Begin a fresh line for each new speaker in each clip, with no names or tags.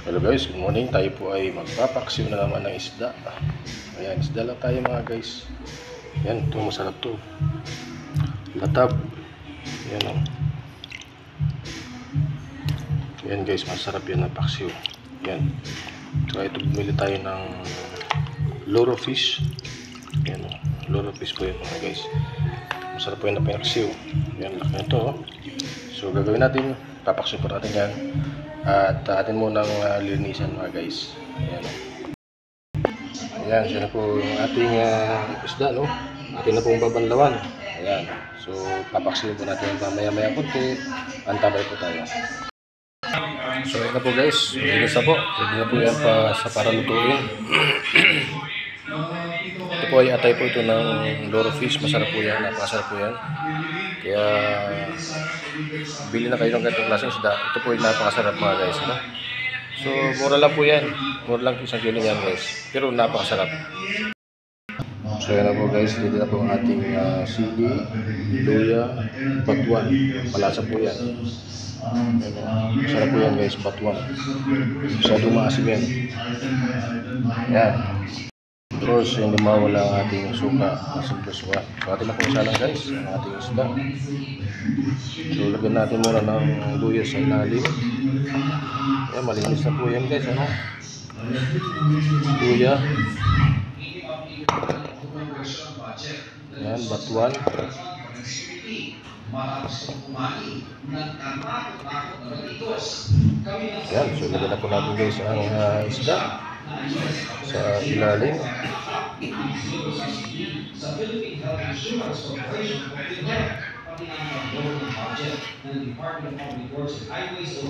Hello guys, good morning. Tayo po ay magpapaksiw na naman ng isda. Ayan, isda lang tayo mga guys. Ayan, ito masarap to. Latab. Ayan o. Ayan guys, masarap yan na paksiw. Ayan. Saka ito bumili tayo ng loro fish. Ayan o. Loro fish po yun mga guys. Masarap po yan na paksiw. Ayan, laki na to. So gagawin natin, papaksiw po natin yan. At atin munang linisan mga guys. Ayan. Ayan, siya na po yung ating isda, no? Atin na pong babanlawan. Ayan. So, papaksiw po natin mamaya-maya konti. Antabay po tayo. So, ayan na po guys. Linis na po. Pwede na po yan para lutuin. Ito po ay atay po ito ng loro fish. Masarap po yan. Napakasarap po yan. Kaya bili na kayo ng ganitong klaseng isda. Ito po ay napakasarap mga guys, no? So mura lang po yan. Mura lang po isang kilo yan guys. Pero napakasarap. So yan na po guys. Dito na po ang ating sili, luya, batuan. Malasa po yan. Masarap po yan guys, batuan. Masyadong maasim yan. Yan. Of course, hindi mawala ang ating suka na simploswa. So atin na po isa lang guys, ang ating isda. So lagyan natin muna ng luya sa ilalim. Ayan, malinis na po yan guys, ano? Luya. Ayan, batuan. Ayan, so lagyan na po natin guys ang isda sa ilalim.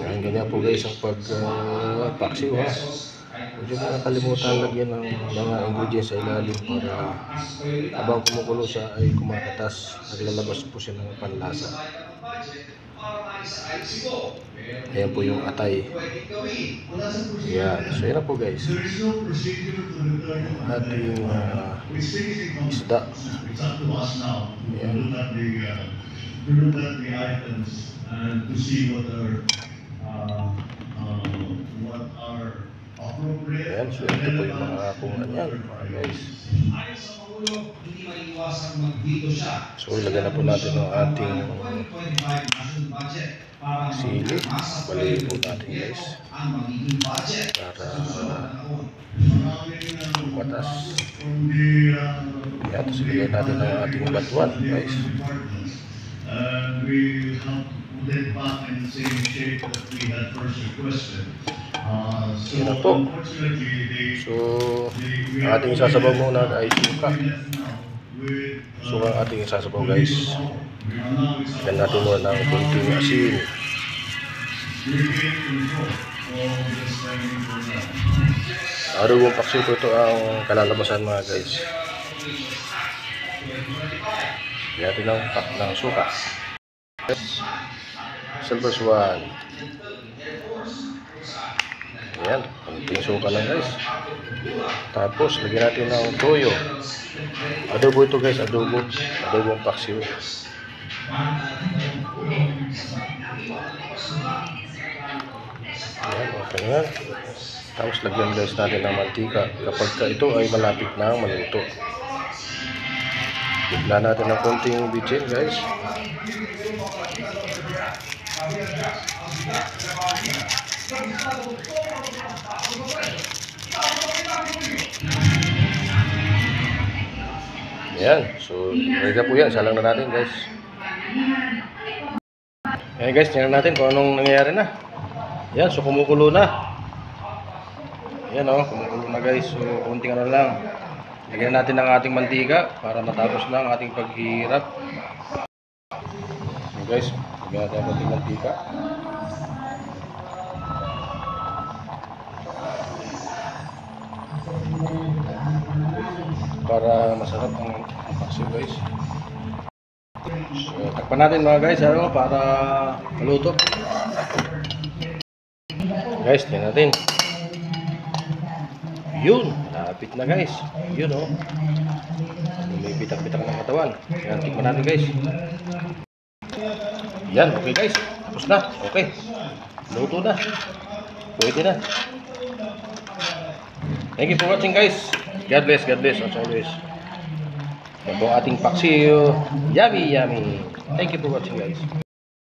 Ayan, ganyan po guys ang pagpaksiw ha. Huwag nyo mga kalimutan lagyan ng mga ingredients sa ilalim para habang kumukulo siya ay kumakatas, naglalabas po siya ng panlasa. Ayan po yung atay. Ayan, so yan po guys ating isda. Ayan. Ayan, so ito po yung mga kungan yan mga guys. So ilagay na po natin ang ating sili. Baliin po natin guys para matas. Ayan, tapos ilagay natin ang ating batuan guys. Yan na po. So ang ating sasabaw muna ay suka. So ang ating sasabaw guys, lagyan natin muna ng kunting asin. Arugong paksiw po ito ang kalalabasan mga guys. Lagyan natin ng pack ng suka. Silver swan. Ayan, kunting suka lang guys. Tapos lagyan natin ng toyo. Adobo ito guys, adobo. Adobong paksiw. Ayan, okay na. Tapos lagyan guys natin ng mantika kapag ito ay malapit na maluto. Bigla natin ng konting bitchin guys. Ayan, so ready na po yan. Isa lang na natin guys. Ayan guys, tingnan natin kung anong nangyayari na. Ayan, so kumukulo na. Ayan o, kumukulo na guys. So konting ano lang. Lagyan natin ng ating mantika para matapos na ang ating paghihirap. Ayan guys, lagyan natin ang ating mantika. Para masarap ang paksiw guys. So takpan natin mga guys ano, para maluto. Guys, tingnan natin. Yun, lapit na guys. Yun o. May bitak-bitak ng katawan. Yan, tikman natin guys. Yan, okay guys. Tapos na. Okay. Luto na. Pwede na. Thank you for watching guys. God bless as always. Yan po ang ating paksiw. Yummy, yummy. Thank you for watching guys.